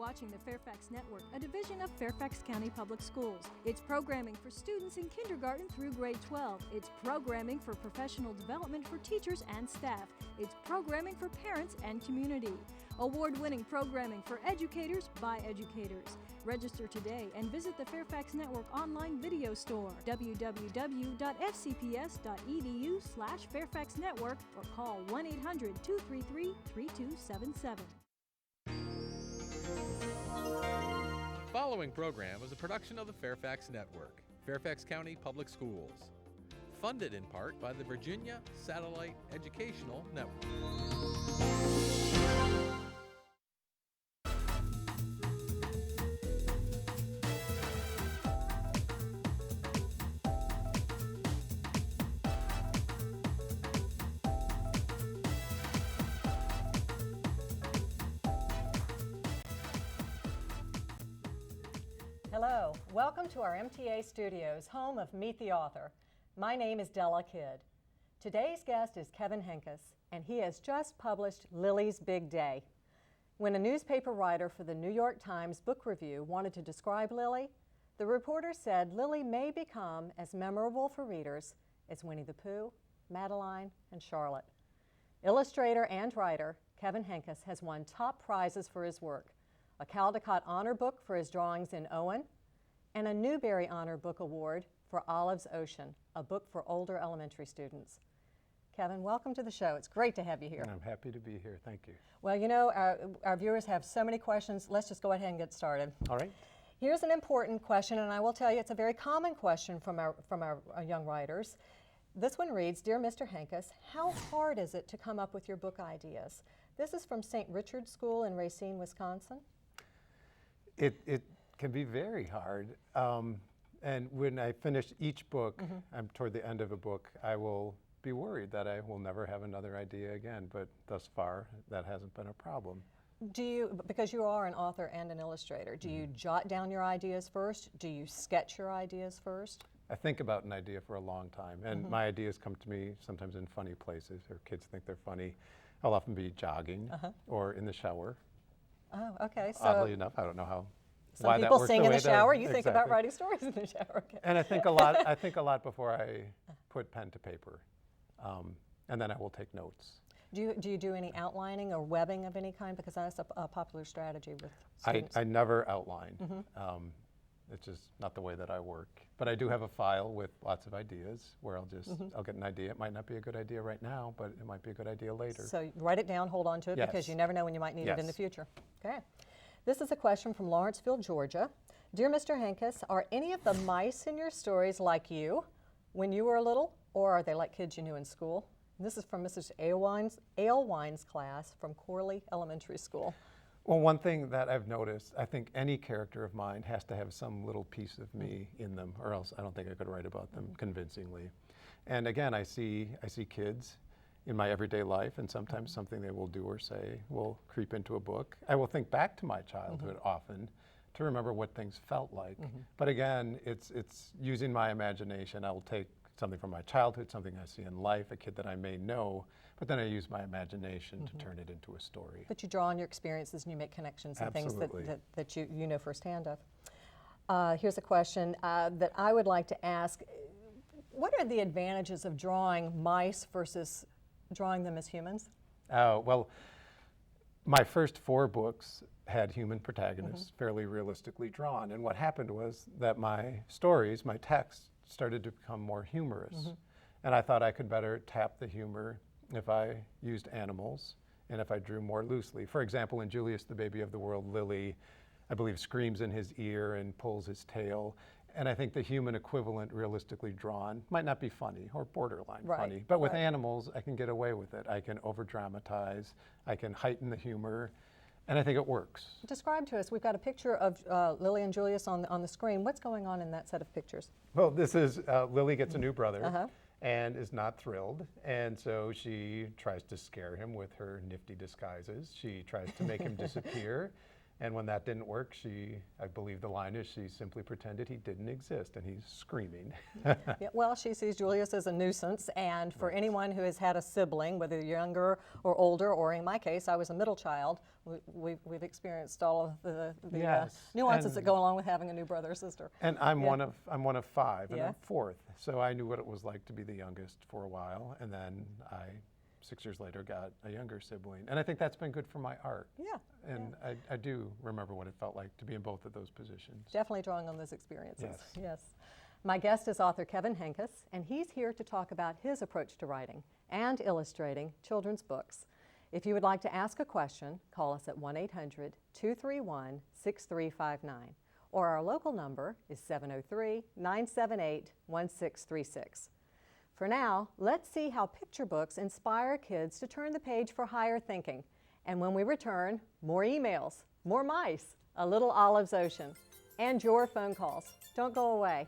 watching the Fairfax Network, a division of Fairfax County Public Schools. It's programming for students in kindergarten through grade 12. It's programming for professional development for teachers and staff. It's programming for parents and community. Award-winning programming for educators by educators. Register today and visit the Fairfax Network online video store, www.fcps.edu/Fairfax Network, or call 1-800-233-3277. Following program is a production of the Fairfax Network, Fairfax County Public Schools, funded in part by the Virginia Satellite Educational Network. Hello, welcome to our MTA studios, home of Meet the Author. My name is Della Kidd. Today's guest is Kevin Henkes, and he has just published Lily's Big Day. When a newspaper writer for the New York Times Book Review wanted to describe Lily, the reporter said Lily may become as memorable for readers as Winnie the Pooh, Madeline, and Charlotte. Illustrator and writer Kevin Henkes has won top prizes for his work: a Caldecott Honor Book for his drawings in Owen, and a Newbery Honor Book Award for Olive's Ocean, a book for older elementary students. Kevin, welcome to the show. It's great to have you here. I'm happy to be here. Thank you. Well, you know, our viewers have so many questions. Let's just go ahead and get started. All right. Here's an important question, and I will tell you it's a very common question from our young writers. This one reads, Dear Mr. Henkes, how hard is it to come up with your book ideas? This is from St. Richard's School in Racine, Wisconsin. It can be very hard. And when I finish each book, I'm toward the end of a book, I will be worried that I will never have another idea again. But thus far, that hasn't been a problem. Do you, because you are an author and an illustrator, do you jot down your ideas first? Do you sketch your ideas first? I think about an idea for a long time, and my ideas come to me sometimes in funny places, or kids think they're funny. I'll often be jogging or in the shower. Oh, okay. So oddly enough, I don't know how. Some people sing in the shower. You think about writing stories in the shower. Okay. And I think a lot. I think a lot before I put pen to paper, and then I will take notes. Do you do any outlining or webbing of any kind? Because that's a popular strategy with students. I never outline. It's just not the way that I work. But I do have a file with lots of ideas where I'll just I'll get an idea. It might not be a good idea right now, but it might be a good idea later. So you write it down, hold on to it, because you never know when you might need it in the future. Okay. This is a question from Lawrenceville, Georgia. Dear Mr. Henkes, are any of the mice in your stories like you when you were little, or are they like kids you knew in school? And this is from Mrs. Alewine's class from Corley Elementary School. Well, one thing that I've noticed, I think any character of mine has to have some little piece of me in them, or else I don't think I could write about them convincingly. And again, I see kids in my everyday life, and sometimes something they will do or say will creep into a book. I will think back to my childhood often to remember what things felt like. But again, it's using my imagination. I will take something from my childhood, something I see in life, a kid that I may know, but then I use my imagination to turn it into a story. But you draw on your experiences and you make connections and things that you know firsthand of. Here's a question that I would like to ask. What are the advantages of drawing mice versus drawing them as humans? Well, my first 4 books had human protagonists, fairly realistically drawn. And what happened was that my stories, my text, started to become more humorous. And I thought I could better tap the humor if I used animals and if I drew more loosely. For example, in Julius, the Baby of the World, Lily, I believe, screams in his ear and pulls his tail. And I think the human equivalent, realistically drawn, might not be funny or borderline funny. But with animals, I can get away with it. I can over-dramatize. I can heighten the humor. And I think it works. Describe to us, we've got a picture of Lily and Julius on the screen. What's going on in that set of pictures? Well, this is, Lily gets a new brother and is not thrilled. And so she tries to scare him with her nifty disguises. She tries to make him disappear. And when that didn't work, I believe the line is, she simply pretended he didn't exist, and he's screaming. Yeah, well, she sees Julius as a nuisance, and for anyone who has had a sibling, whether younger or older, or in my case, I was a middle child, we've experienced all of the Yes, nuances that go along with having a new brother or sister. And I'm one of five, and Yeah. I'm fourth. So I knew what it was like to be the youngest for a while, and then I 6 years later got a younger sibling. And I think that's been good for my art. Yeah. And I do remember what it felt like to be in both of those positions. Definitely drawing on those experiences. Yes. Yes. My guest is author Kevin Henkes, and he's here to talk about his approach to writing and illustrating children's books. If you would like to ask a question, call us at 1-800-231-6359, or our local number is 703-978-1636. For now, let's see how picture books inspire kids to turn the page for higher thinking. And when we return, more emails, more mice, a little Olive's Ocean, and your phone calls. Don't go away.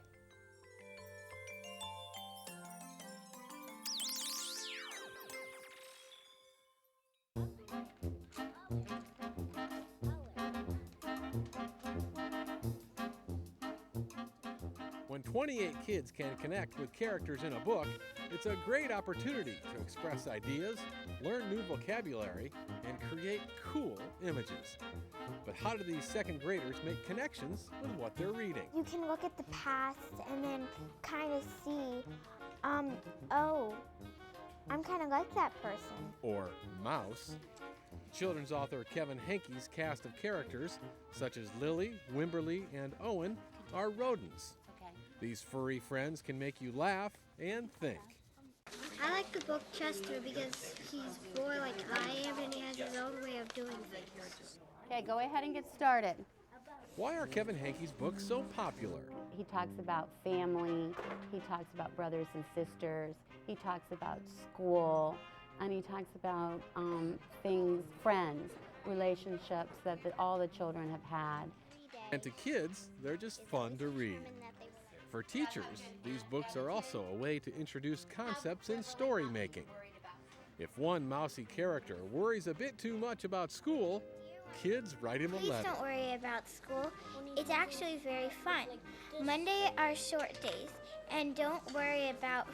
When 28 kids can connect with characters in a book, it's a great opportunity to express ideas, learn new vocabulary, and create cool images. But how do these second graders make connections with what they're reading? You can look at the past and then kind of see, oh, I'm kind of like that person. Or mouse. Children's author Kevin Henkes' cast of characters, such as Lily, Wimberly, and Owen, are rodents. These furry friends can make you laugh and think. I like the book Chester because he's a boy like I am and he has his own way of doing things. Okay, go ahead and get started. Why are Kevin Henkes' books so popular? He talks about family, he talks about brothers and sisters, he talks about school, and he talks about things, friends, relationships that all the children have had. And to kids, they're just fun to read. For teachers, these books are also a way to introduce concepts in story making. If one mousy character worries a bit too much about school, kids write him a Please letter. don't worry about school. It's actually very fun. Monday are short days, and don't worry about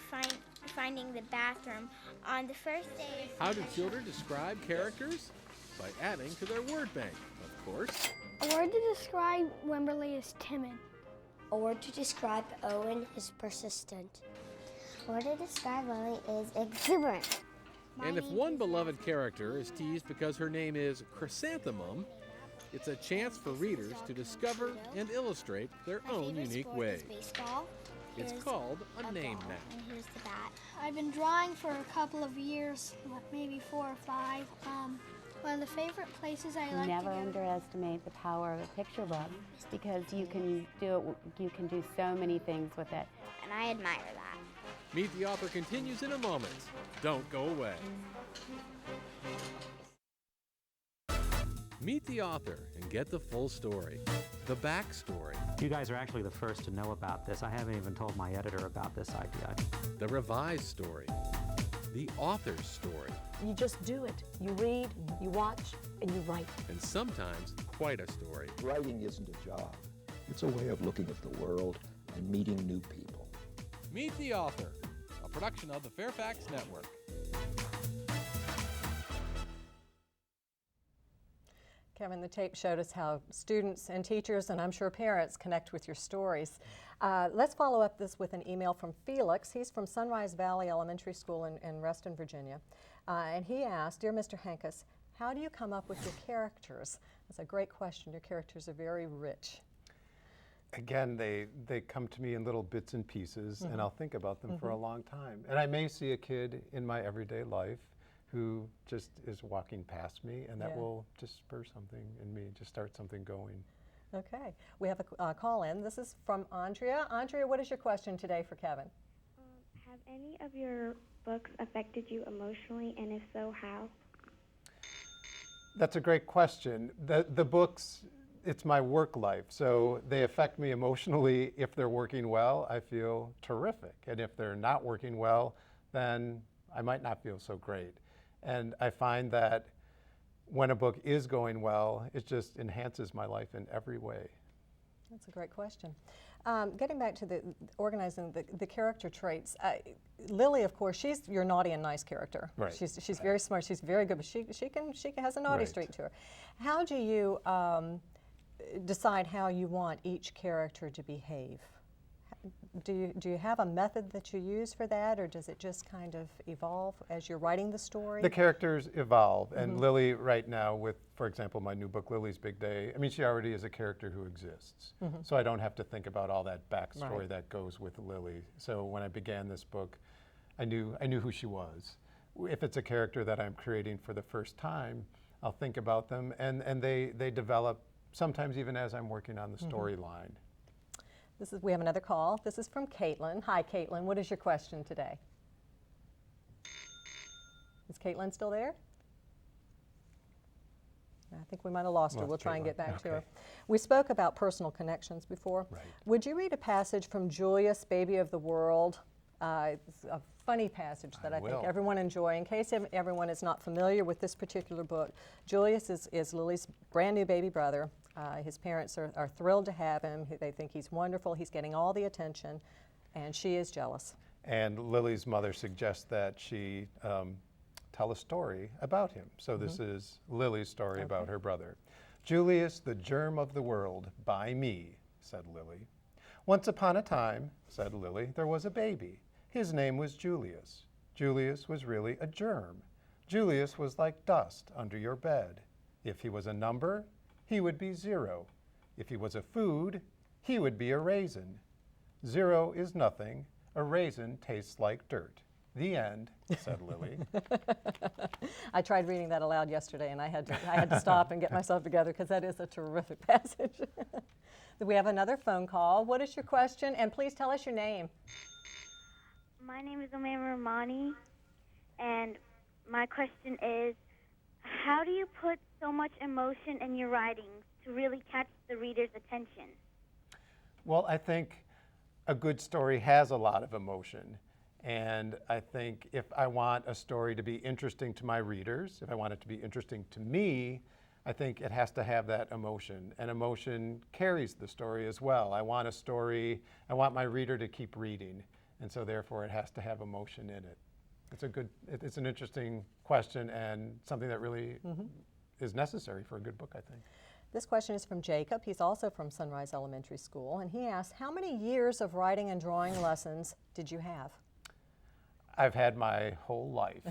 finding the bathroom on the first day. How do children describe characters? By adding to their word bank, of course. A word to describe Wimberly is timid. A word to describe Owen is persistent. A word to describe Lily is exuberant. And if one beloved character is teased because her name is Chrysanthemum, it's a chance for readers to discover and illustrate their own unique way. Baseball. It's called a name map. And here's the bat. I've been drawing for a couple of years, maybe 4 or 5. One of the favorite places I like Never to go. underestimate the power of a picture book because you can do so many things with it. And I admire that. Meet the Author continues in a moment. Don't go away. Meet the author and get the full story, the backstory, You guys are actually the first to know about this. I haven't even told my editor about this idea. the revised story, the author's story, You just do it. You read, you watch, and you write. and sometimes quite a story. Writing isn't a job. It's a way of looking at the world and meeting new people. Meet the Author, a production of the Fairfax Network. Kevin, the tape showed us how students and teachers, and I'm sure parents, connect with your stories. Let's follow up this with an email from Felix. He's from Sunrise Valley Elementary School in Reston, Virginia. And he asked, Dear Mr. Henkes, how do you come up with your characters? That's a great question. Your characters are very rich. Again, they come to me in little bits and pieces, and I'll think about them for a long time. And I may see a kid in my everyday life who just is walking past me, and that will just spur something in me, just start something going. Okay. We have a call in. This is from Andrea. Andrea, what is your question today for Kevin? Have any of your books affected you emotionally, and if so, how? That's a great question. The books, it's my work life, so they affect me emotionally. If they're working well, I feel terrific. And if they're not working well, then I might not feel so great. And I find that when a book is going well, it just enhances my life in every way. That's a great question. Getting back to organizing the character traits, Lily, of course, she's your naughty and nice character. Right. She's very smart. She's very good, but she has a naughty streak to her. How do you decide how you want each character to behave? Do you have a method that you use for that, or does it just kind of evolve as you're writing the story? The characters evolve, and Lily right now with, for example, my new book, Lily's Big Day, I mean, she already is a character who exists. So I don't have to think about all that backstory that goes with Lily. So when I began this book, I knew who she was. If it's a character that I'm creating for the first time, I'll think about them, and they develop sometimes even as I'm working on the storyline. We have another call. This is from Caitlin. Hi, Caitlin. What is your question today? Is Caitlin still there? I think we might have lost her. We'll try and get back to her. We spoke about personal connections before. Right. Would you read a passage from Julius, Baby of the World? It's a funny passage that I think everyone enjoy. In case everyone is not familiar with this particular book, Julius is Lily's brand new baby brother. His parents are thrilled to have him. They think he's wonderful. He's getting all the attention, and she is jealous. And Lily's mother suggests that she tell a story about him. So this is Lily's story about her brother. Julius, the germ of the world, by me, said Lily. Once upon a time, said Lily, there was a baby. His name was Julius. Julius was really a germ. Julius was like dust under your bed. If he was a number, he would be 0. If he was a food, he would be a raisin. 0 is nothing. A raisin tastes like dirt. The end, said Lily. I tried reading that aloud yesterday, and I had to stop and get myself together because that is a terrific passage. We have another phone call. What is your question? And please tell us your name. My name is Umayma Rahmani, and my question is, how do you put so much emotion in your writings to really catch the reader's attention? Well, I think a good story has a lot of emotion. And I think if I want a story to be interesting to my readers, if I want it to be interesting to me, I think it has to have that emotion. And emotion carries the story as well. I want a story, I want my reader to keep reading. And so therefore it has to have emotion in it. It's an interesting question and something that really is necessary for a good book, I think. This question is from Jacob. He's also from Sunrise Elementary School. And he asks, how many years of writing and drawing lessons did you have? I've had my whole life.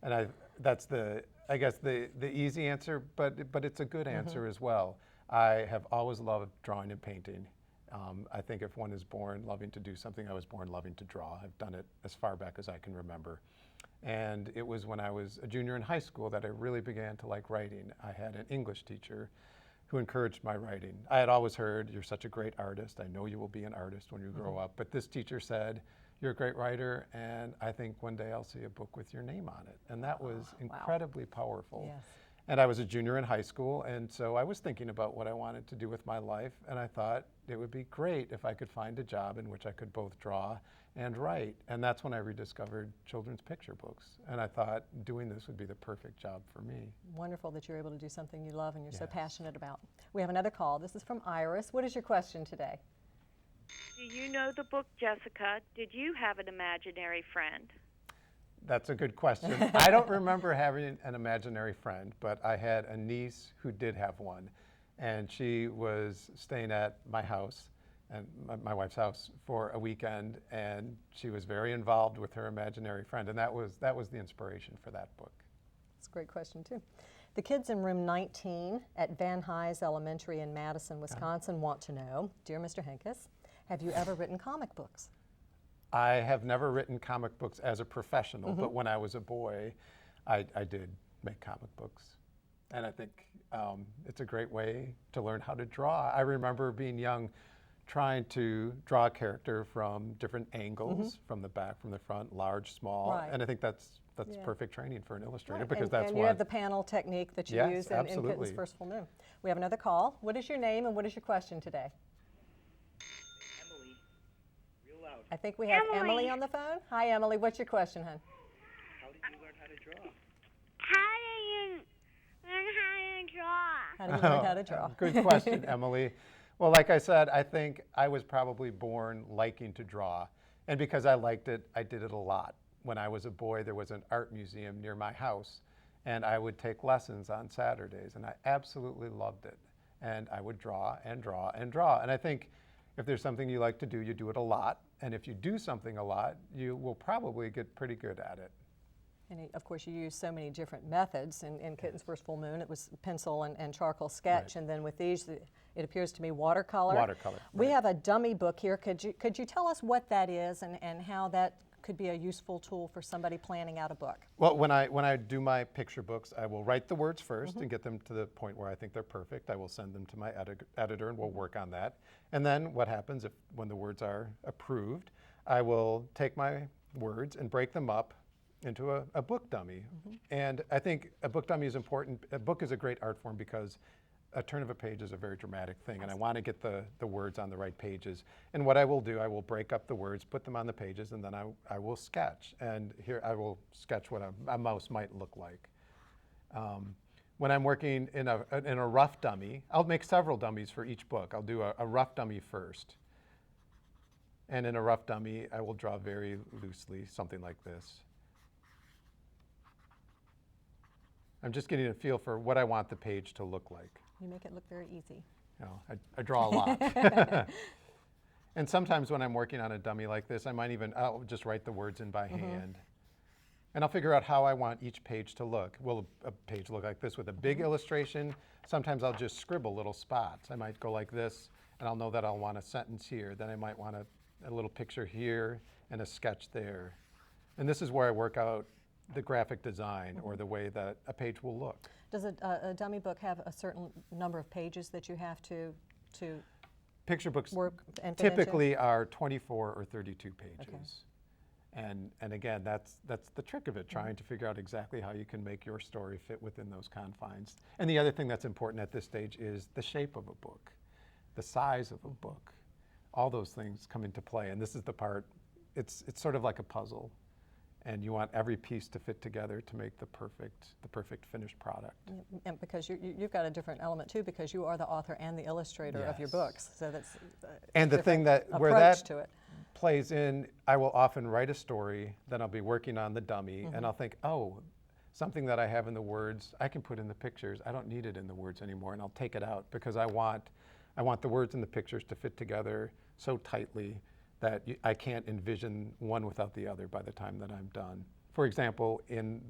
And that's I guess the easy answer, but it's a good answer as well. I have always loved drawing and painting. I think if one is born loving to do something, I was born loving to draw. I've done it as far back as I can remember. And it was when I was a junior in high school that I really began to like writing. I had an English teacher who encouraged my writing. I had always heard, you're such a great artist. I know you will be an artist when you grow up. But this teacher said, you're a great writer, and I think one day I'll see a book with your name on it. And that was incredibly powerful. Yes. And I was a junior in high school, and so I was thinking about what I wanted to do with my life, and I thought it would be great if I could find a job in which I could both draw and write. And that's when I rediscovered children's picture books. And I thought doing this would be the perfect job for me. Wonderful that you're able to do something you love and you're so passionate about. We have another call. This is from Iris. What is your question today? Do you know the book, Jessica? Did you have an imaginary friend? That's a good question. I don't remember having an imaginary friend, but I had a niece who did have one. And she was staying at my house, and my wife's house, for a weekend, and she was very involved with her imaginary friend, and that was the inspiration for that book. That's a great question, too. The kids in room 19 at Van Nuys Elementary in Madison, Wisconsin want to know, dear Mr. Henkes, have you ever written comic books? I have never written comic books as a professional, but when I was a boy, I did make comic books. And I think it's a great way to learn how to draw. I remember being young, trying to draw a character from different angles, from the back, from the front, large, small. And I think that's perfect training for an illustrator because that's and you have the panel technique that you use in Kitten's First Full Moon. We have another call. What is your name and what is your question today? I think we have Emily on the phone. Hi, Emily. What's your question, hon? How did you learn how to draw? Learn how to draw. How do you learn how to draw? Good question, Emily. Well, like I said, I think I was probably born liking to draw. And because I liked it, I did it a lot. When I was a boy, there was an art museum near my house, and I would take lessons on Saturdays, and I absolutely loved it. And I would draw and draw and draw. And I think if there's something you like to do, you do it a lot. And if you do something a lot, you will probably get pretty good at it. And of course, you use so many different methods. In Kitten's First Full Moon, it was pencil and charcoal sketch. Right. And then with these, it appears to me watercolor. Watercolor. We right. have a dummy book here. Could you tell us what that is and how that could be a useful tool for somebody planning out a book? Well, when I do my picture books, I will write the words first and get them to the point where I think they're perfect. I will send them to my editor and we'll work on that. And then what happens when the words are approved, I will take my words and break them up into a book dummy. And I think a book dummy is important. A book is a great art form because a turn of a page is a very dramatic thing, and I want to get the words on the right pages. And what I will do, I will break up the words, put them on the pages, and then I will sketch. And here I will sketch what a mouse might look like. When I'm working in a rough dummy, I'll make several dummies for each book. I'll do a rough dummy first. And in a rough dummy, I will draw very loosely, something like this. I'm just getting a feel for what I want the page to look like. You make it look very easy. You know, I draw a lot. And sometimes when I'm working on a dummy like this, I'll just write the words in by hand. And I'll figure out how I want each page to look. Will a page look like this with a big illustration? Sometimes I'll just scribble little spots. I might go like this, and I'll know that I'll want a sentence here. Then I might want a little picture here and a sketch there. And this is where I work out the graphic design or the way that a page will look. Does a dummy book have a certain number of pages that you have to Picture books work and typically are 24 or 32 pages. Okay. And again, that's the trick of it, trying to figure out exactly how you can make your story fit within those confines. And the other thing that's important at this stage is the shape of a book, the size of a book. All those things come into play, and this is the part, it's sort of like a puzzle. And you want every piece to fit together to make the perfect finished product. And because you've got a different element too, because you are the author and the illustrator of your books, so that's and the thing that where that plays in, I will often write a story, then I'll be working on the dummy, and I'll think, oh, something that I have in the words, I can put in the pictures. I don't need it in the words anymore, and I'll take it out because I want the words and the pictures to fit together so tightly that I can't envision one without the other by the time that I'm done. For example, in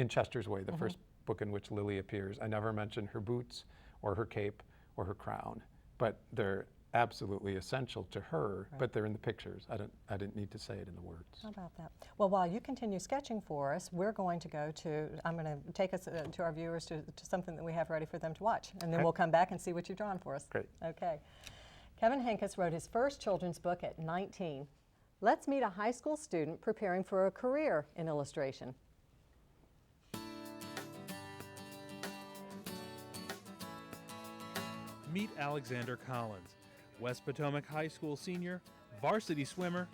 Chester's Way, the first book in which Lily appears, I never mention her boots or her cape or her crown, but they're absolutely essential to her, but they're in the pictures. I didn't need to say it in the words. How about that? Well, while you continue sketching for us, we're going to go to, I'm going to take us to our viewers to something that we have ready for them to watch, and then we'll come back and see what you've drawn for us. Great. Okay. Kevin Henkes wrote his first children's book at 19. Let's meet a high school student preparing for a career in illustration. Meet Alexander Collins, West Potomac High School senior, varsity swimmer,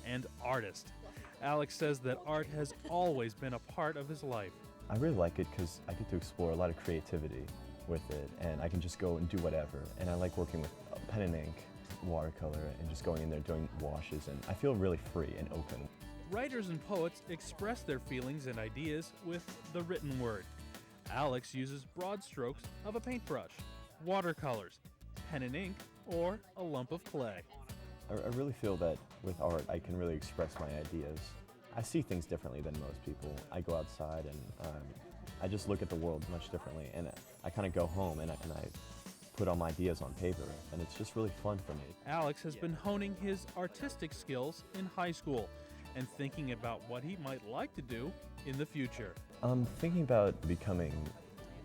and artist. Alex says that art has always been a part of his life. I really like it because I get to explore a lot of creativity with it, and I can just go and do whatever. And I like working with pen and ink, watercolor, and just going in there doing washes, and I feel really free and open. Writers and poets express their feelings and ideas with the written word. Alex uses broad strokes of a paintbrush, watercolors, pen and ink, or a lump of clay. I really feel that with art I can really express my ideas. I see things differently than most people. I go outside and I just look at the world much differently, and I kind of go home and I put all my ideas on paper, and it's just really fun for me. Alex has been honing his artistic skills in high school and thinking about what he might like to do in the future. I'm thinking about becoming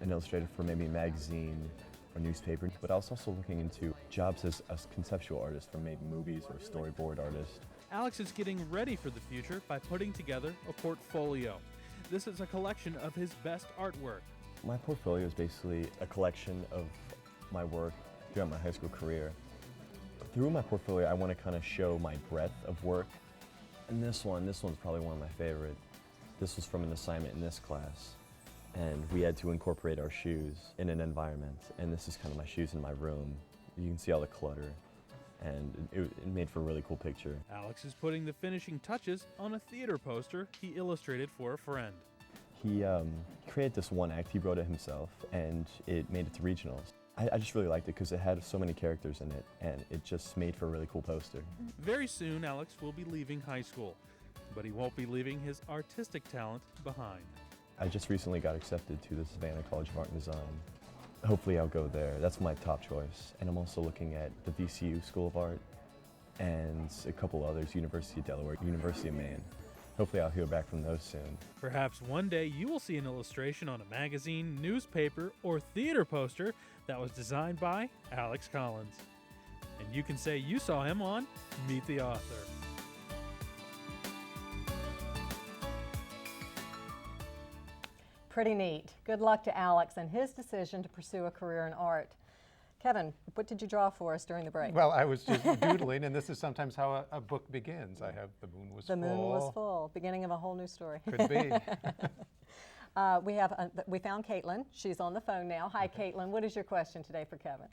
an illustrator for maybe a magazine or newspaper, but I was also looking into jobs as a conceptual artist for maybe movies or storyboard artist. Alex is getting ready for the future by putting together a portfolio. This is a collection of his best artwork. My portfolio is basically a collection of my work throughout my high school career. Through my portfolio, I want to kind of show my breadth of work. And this one's probably one of my favorite. This was from an assignment in this class. and we had to incorporate our shoes in an environment. And this is kind of my shoes in my room. You can see all the clutter, and it made for a really cool picture. Alex is putting the finishing touches on a theater poster he illustrated for a friend. He created this one act, he wrote it himself, and it made it to regionals. I just really liked it because it had so many characters in it, and it just made for a really cool poster. Very soon, Alex will be leaving high school, but he won't be leaving his artistic talent behind. I just recently got accepted to the Savannah College of Art and Design. Hopefully I'll go there. That's my top choice. And I'm also looking at the VCU School of Art and a couple others, University of Delaware, University of Maine. Hopefully I'll hear back from those soon. Perhaps one day you will see an illustration on a magazine, newspaper, or theater poster that was designed by Alex Collins. And you can say you saw him on Meet the Author. Pretty neat. Good luck to Alex and his decision to pursue a career in art. Kevin, what did you draw for us during the break? Well, I was just doodling, and this is sometimes how a book begins. I have The Moon Was Full. The Moon Was Full, beginning of a whole new story. Could be. We found Caitlin. She's on the phone now. Hi, Caitlin. What is your question today for Kevin?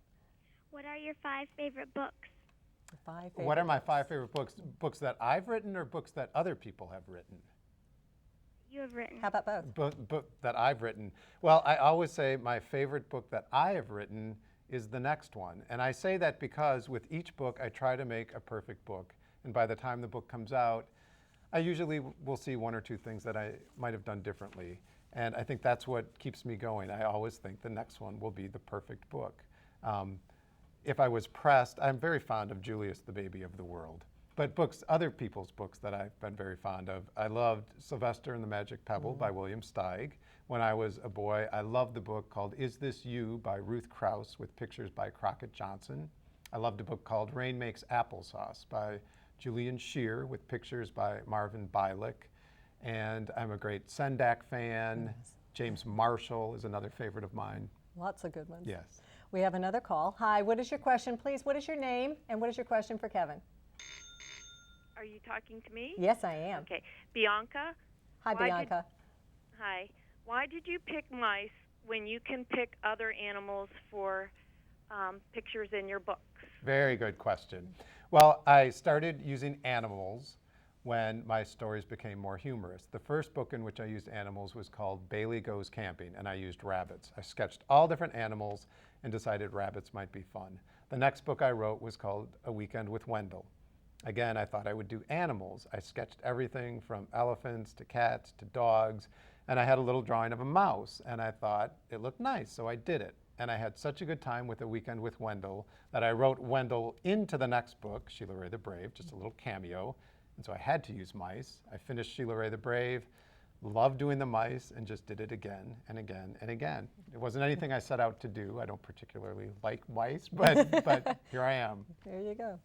What are your 5 favorite books? What are my 5 favorite books? Books that I've written or books that other people have written? You have written. How about both? Book that I've written. Well, I always say my favorite book that I have written is the next one. And I say that because with each book, I try to make a perfect book. And by the time the book comes out, I usually will see 1 or 2 things that I might have done differently. And I think that's what keeps me going. I always think the next one will be the perfect book. If I was pressed, I'm very fond of Julius, the Baby of the World. But books, other people's books that I've been very fond of. I loved Sylvester and the Magic Pebble by William Steig. When I was a boy, I loved the book called Is This You by Ruth Krauss with pictures by Crockett Johnson. I loved a book called Rain Makes Applesauce by Julian Scheer with pictures by Marvin Bialik. And I'm a great Sendak fan. Yes. James Marshall is another favorite of mine. Lots of good ones. Yes. We have another call. Hi, what is your question, please? What is your name and what is your question for Kevin? Are you talking to me? Yes, I am. Okay. Bianca? Hi, Bianca. Hi. Why did you pick mice when you can pick other animals for pictures in your books? Very good question. Well, I started using animals when my stories became more humorous. The first book in which I used animals was called Bailey Goes Camping, and I used rabbits. I sketched all different animals and decided rabbits might be fun. The next book I wrote was called A Weekend with Wendell. Again, I thought I would do animals. I sketched everything from elephants to cats to dogs, and I had a little drawing of a mouse, and I thought it looked nice, so I did it. And I had such a good time with A Weekend with Wendell that I wrote Wendell into the next book, Sheila Ray the Brave, just a little cameo, and so I had to use mice. I finished Sheila Ray the Brave, loved doing the mice, and just did it again and again and again. It wasn't anything I set out to do. I don't particularly like mice, but here I am. There you go.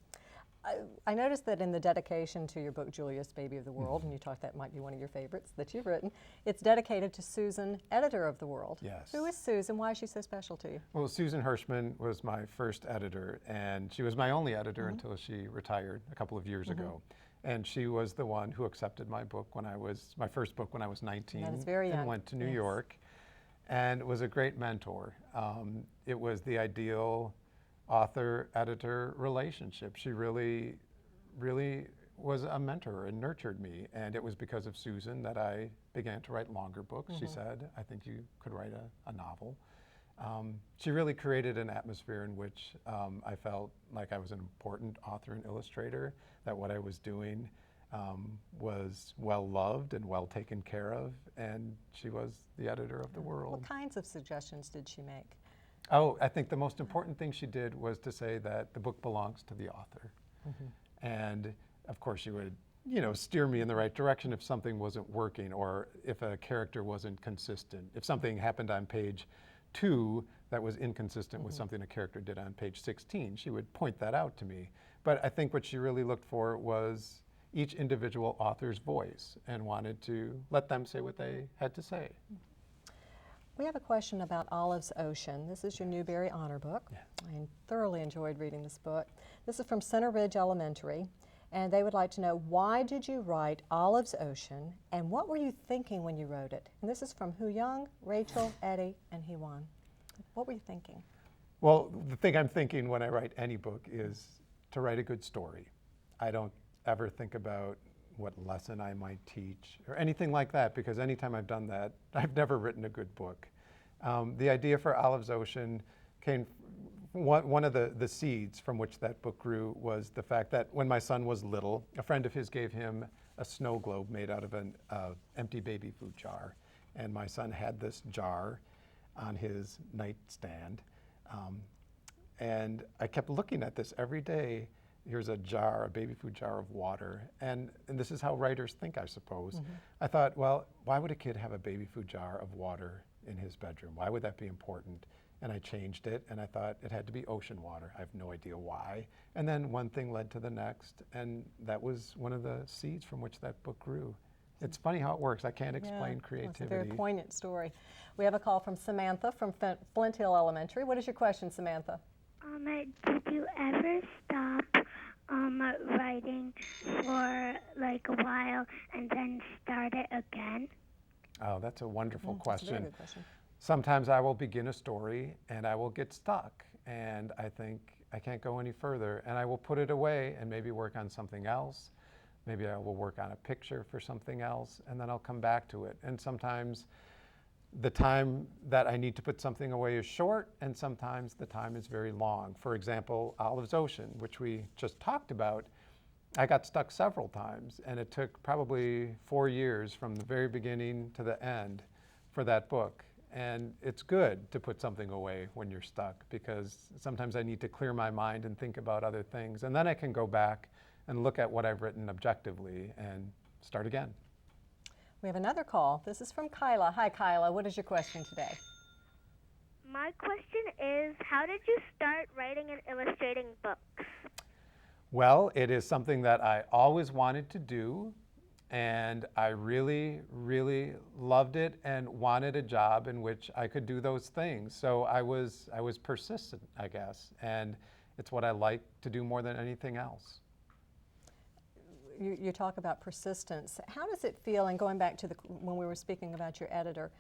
I noticed that in the dedication to your book, Julius, Baby of the World, and you talked that might be one of your favorites that you've written, it's dedicated to Susan, editor of The World. Yes. Who is Susan? Why is she so special to you? Well, Susan Hirschman was my first editor, and she was my only editor until she retired a couple of years ago. And she was the one who accepted my book my first book when I was 19. That is very young. And went to New York, and was a great mentor. It was the ideal author-editor relationship. She really, really was a mentor and nurtured me. And it was because of Susan that I began to write longer books. She said, I think you could write a novel. She really created an atmosphere in which I felt like I was an important author and illustrator, that what I was doing was well loved and well taken care of, and she was the editor of The World. What kinds of suggestions did she make? Oh, I think the most important thing she did was to say that the book belongs to the author. And of course she would, steer me in the right direction if something wasn't working, or if a character wasn't consistent. If something happened on page 2 that was inconsistent with something a character did on page 16, she would point that out to me. But I think what she really looked for was each individual author's voice and wanted to let them say what they had to say. We have a question about Olive's Ocean. This is your Newbery Honor book. I thoroughly enjoyed reading this book. This is from Center Ridge Elementary, And they would like to know, why did you write Olive's Ocean, and what were you thinking when you wrote it? And this is from Hu Young, Rachel, Eddie, and Hewan. What were you thinking? Well, the thing I'm thinking when I write any book is to write a good story. I don't ever think about what lesson I might teach or anything like that, because anytime I've done that, I've never written a good book. The idea for Olive's Ocean came, one of the seeds from which that book grew was the fact that when my son was little, a friend of his gave him a snow globe made out of an empty baby food jar. And my son had this jar on his nightstand. And I kept looking at this every day. Here's a jar, a baby food jar of water. And this is how writers think, I suppose. Mm-hmm. I thought, well, why would a kid have a baby food jar of water in his bedroom? Why would that be important? And I changed it, and I thought it had to be ocean water. I have no idea why. And then one thing led to the next, and that was one of the seeds from which that book grew. It's funny how it works. I can't explain creativity. It's a very poignant story. We have a call from Samantha from Flint Hill Elementary. What is your question, Samantha? Did you ever stop writing for like a while and then start it again? Oh, that's a wonderful question. That's a very good question. Sometimes I will begin a story and I will get stuck and I think I can't go any further, and I will put it away and maybe work on something else. Maybe I will work on a picture for something else, and then I'll come back to it. And sometimes the time that I need to put something away is short, and sometimes the time is very long. For example, Olive's Ocean, which we just talked about, I got stuck several times, and it took probably 4 years from the very beginning to the end for that book. And it's good to put something away when you're stuck, because sometimes I need to clear my mind and think about other things. And then I can go back and look at what I've written objectively and start again. We have another call. This is from Kyla. Hi, Kyla. What is your question today? My question is, how did you start writing and illustrating books? Well, it is something that I always wanted to do, and I really, really loved it and wanted a job in which I could do those things. So I was persistent, I guess, and it's what I like to do more than anything else. You talk about persistence. How does it feel, and going back to when we were speaking about your editor,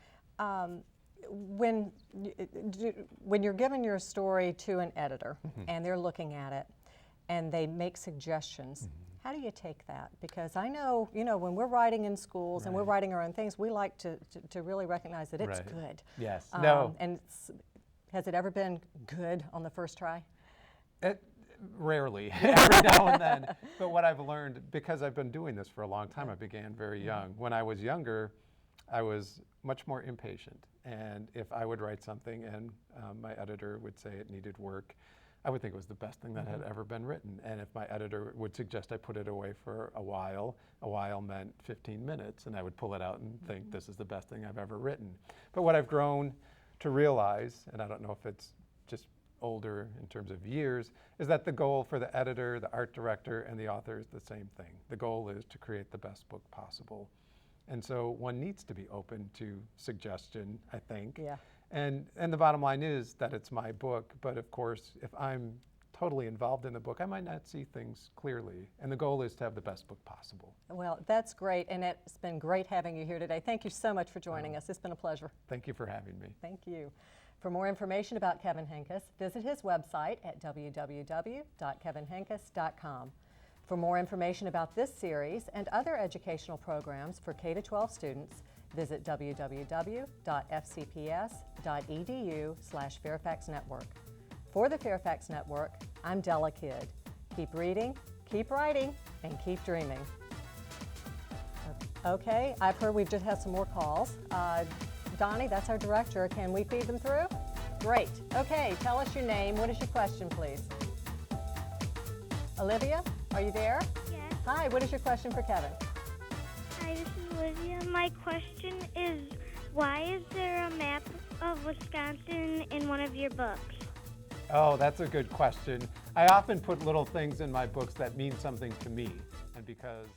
when you're giving your story to an editor and they're looking at it and they make suggestions, how do you take that? Because I know, when we're writing in schools and we're writing our own things, we like to really recognize that it's good. Yes. And has it ever been good on the first try? Rarely, every now and then. But what I've learned, because I've been doing this for a long time, I began very young. When I was younger, I was much more impatient. And if I would write something and my editor would say it needed work, I would think it was the best thing that had ever been written. And if my editor would suggest I put it away for a while meant 15 minutes, and I would pull it out and think this is the best thing I've ever written. But what I've grown to realize, and I don't know if it's just older in terms of years, is that the goal for the editor, the art director, and the author is the same thing. The goal is to create the best book possible. And so one needs to be open to suggestion, I think. Yeah. And the bottom line is that it's my book, but of course, if I'm totally involved in the book, I might not see things clearly. And the goal is to have the best book possible. Well, that's great, and it's been great having you here today. Thank you so much for joining us. It's been a pleasure. Thank you for having me. Thank you. For more information about Kevin Henkes, visit his website at www.kevinhenkes.com. For more information about this series and other educational programs for K-12 students, visit www.fcps.edu/Fairfax Network. For the Fairfax Network, I'm Della Kidd. Keep reading, keep writing, and keep dreaming. Okay, I've heard we've just had some more calls. Donnie, that's our director. Can we feed them through? Great. Okay, tell us your name. What is your question, please? Olivia, are you there? Yes. Hi, what is your question for Kevin? Hi, this is Olivia. My question is, why is there a map of Wisconsin in one of your books? Oh, that's a good question. I often put little things in my books that mean something to me, and because